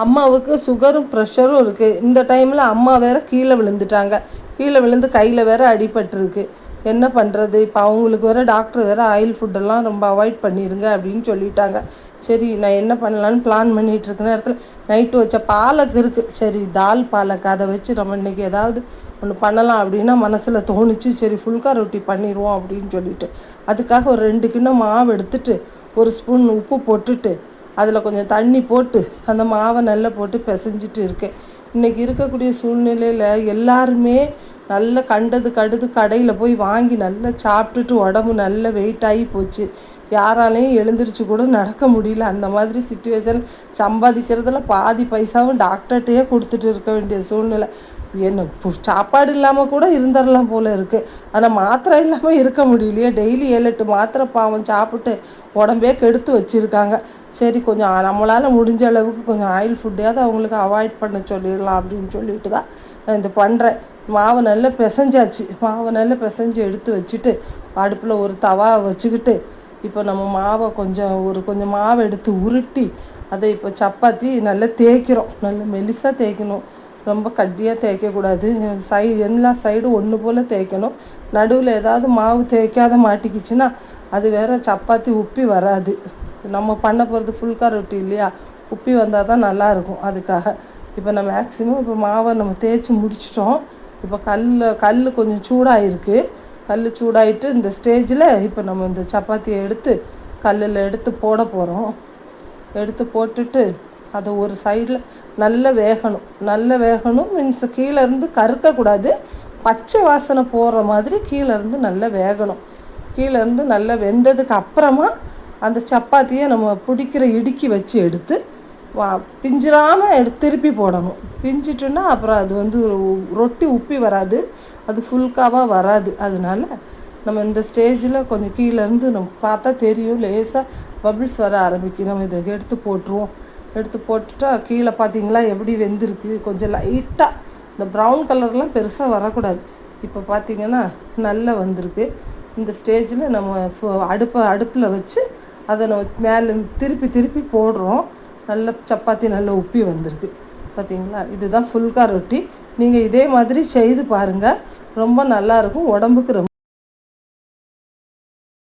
அம்மாவுக்கு சுகரும் ப்ரெஷரும் இருக்குது. இந்த டைமில் அம்மா வேறு கீழே விழுந்துட்டாங்க. கீழே விழுந்து கையில் வேறு அடிபட்டுருக்கு. என்ன பண்ணுறது? இப்போ அவங்களுக்கு வேறு டாக்டர் வேறு ஆயில் ஃபுட்டெல்லாம் ரொம்ப அவாய்ட் பண்ணிடுங்க அப்படின்னு சொல்லிட்டாங்க. சரி, நான் என்ன பண்ணலான்னு பிளான் பண்ணிகிட்ருக்க நேரத்தில் நைட்டு வச்ச பாலக் இருக்குது. சரி, தால் பாலக் அதை வச்சு நம்ம இன்றைக்கி ஏதாவது ஒன்று பண்ணலாம் அப்படின்னா மனசில் தோணுச்சு. சரி, ஃபுல்கா ரொட்டி பண்ணிடுவோம் அப்படின்னு சொல்லிட்டு அதுக்காக ஒரு 2 கிண்ணம் மாவு எடுத்துகிட்டு 1 ஸ்பூன் உப்பு போட்டுட்டு அதில் கொஞ்சம் தண்ணி போட்டு அந்த மாவை நல்லா போட்டு பிசைஞ்சிட்டு இருக்கேன். இன்றைக்கி இருக்கக்கூடிய சூழ்நிலையில் எல்லாருமே நல்ல கண்டது கடையில் போய் வாங்கி நல்லா சாப்பிட்டுட்டு உடம்பு நல்ல வெயிட் ஆகி போச்சு. யாராலையும் எழுந்திரிச்சு கூட நடக்க முடியல. அந்த மாதிரி சிச்சுவேஷன். சம்பாதிக்கிறதுல பாதி பைசாவும் டாக்டர்கிட்டையே கொடுத்துட்டு இருக்க வேண்டிய சூழ்நிலை. என்ன சாப்பாடு இல்லாமல் கூட இருந்துடலாம் போல் இருக்குது. ஆனால் மாத்திரை இல்லாமல் இருக்க முடியலையே. டெய்லி 7-8 மாத்திரை பாவம் சாப்பிட்டு உடம்பே கெடுத்து வச்சுருக்காங்க. சரி, கொஞ்சம் நம்மளால் முடிஞ்ச அளவுக்கு கொஞ்சம் ஆயில் ஃபுட்டையாவது அவங்களுக்கு அவாய்ட் பண்ண சொல்லிடலாம் அப்படின்னு சொல்லிட்டு தான் நான் இது பண்ணுறேன். மாவு நல்லா பிசைஞ்சாச்சு. மாவை நல்லா பிசைஞ்சு எடுத்து வச்சுட்டு அடுப்பில் ஒரு தவா வச்சுக்கிட்டு இப்போ நம்ம மாவை கொஞ்சம் மாவை எடுத்து உருட்டி அதை இப்போ சப்பாத்தி நல்லா தேய்க்கிறோம். நல்லா மெலிசாக தேய்க்கணும். ரொம்ப கட்டியாக தேய்க்கக்கூடாது. எல்லா சைடும் ஒன்று போல் தேய்க்கணும். நடுவில் ஏதாவது மாவு தேய்க்காத மாட்டிக்கிச்சுன்னா அது வேறு சப்பாத்தி உப்பி வராது. நம்ம பண்ண போகிறது ஃபுல்கா ரொட்டி இல்லையா? உப்பி வந்தால் தான் நல்லாயிருக்கும். அதுக்காக இப்போ நம்ம மேக்ஸிமம் இப்போ மாவை நம்ம தேய்ச்சி முடிச்சிட்டோம். இப்போ கல் கொஞ்சம் சூடாகிருக்கு. கல் சூடாகிட்டு இந்த ஸ்டேஜில் இப்போ நம்ம இந்த சப்பாத்தியை எடுத்து கல்லில் எடுத்து போட போகிறோம். எடுத்து போட்டுட்டு அதை ஒரு சைடில் நல்லா வேகணும். மீன்ஸ் கீழேருந்து கருக்கக்கூடாது. பச்சை வாசனை போகிற மாதிரி கீழேருந்து நல்லா வேகணும். கீழேருந்து நல்லா வெந்ததுக்கு அப்புறமா அந்த சப்பாத்தியை நம்ம பிடிக்கிற இடுக்கி வச்சு எடுத்து பிஞ்சிராமல் திருப்பி போடணும். பிஞ்சிட்டுன்னா அப்புறம் அது ரொட்டி உப்பி வராது. அது ஃபுல்காவாக வராது. அதனால நம்ம இந்த ஸ்டேஜில் கொஞ்சம் கீழேருந்து நம்ம பார்த்தா தெரியும், லேசாக பபிள்ஸ் வர ஆரம்பிக்கும். நம்ம இதை எடுத்து போட்டுருவோம். எடுத்து போட்டுட்டா கீழே பார்த்தீங்களா எப்படி வெந்திருக்கு. கொஞ்சம் லைட்டாக இந்த ப்ரௌன் கலர்லாம் பெருசாக வரக்கூடாது. இப்போ பார்த்திங்கன்னா நல்லா வந்திருக்கு. இந்த ஸ்டேஜில் நம்ம அடுப்பில் வச்சு அதை நம்ம மேலே திருப்பி போடுறோம். நல்ல சப்பாத்தி நல்லா உப்பி வந்திருக்கு. பார்த்திங்களா? இதுதான் ஃபுல்கா ரொட்டி. நீங்கள் இதே மாதிரி செய்து பாருங்கள். ரொம்ப நல்லாயிருக்கும். உடம்புக்கு ரொம்ப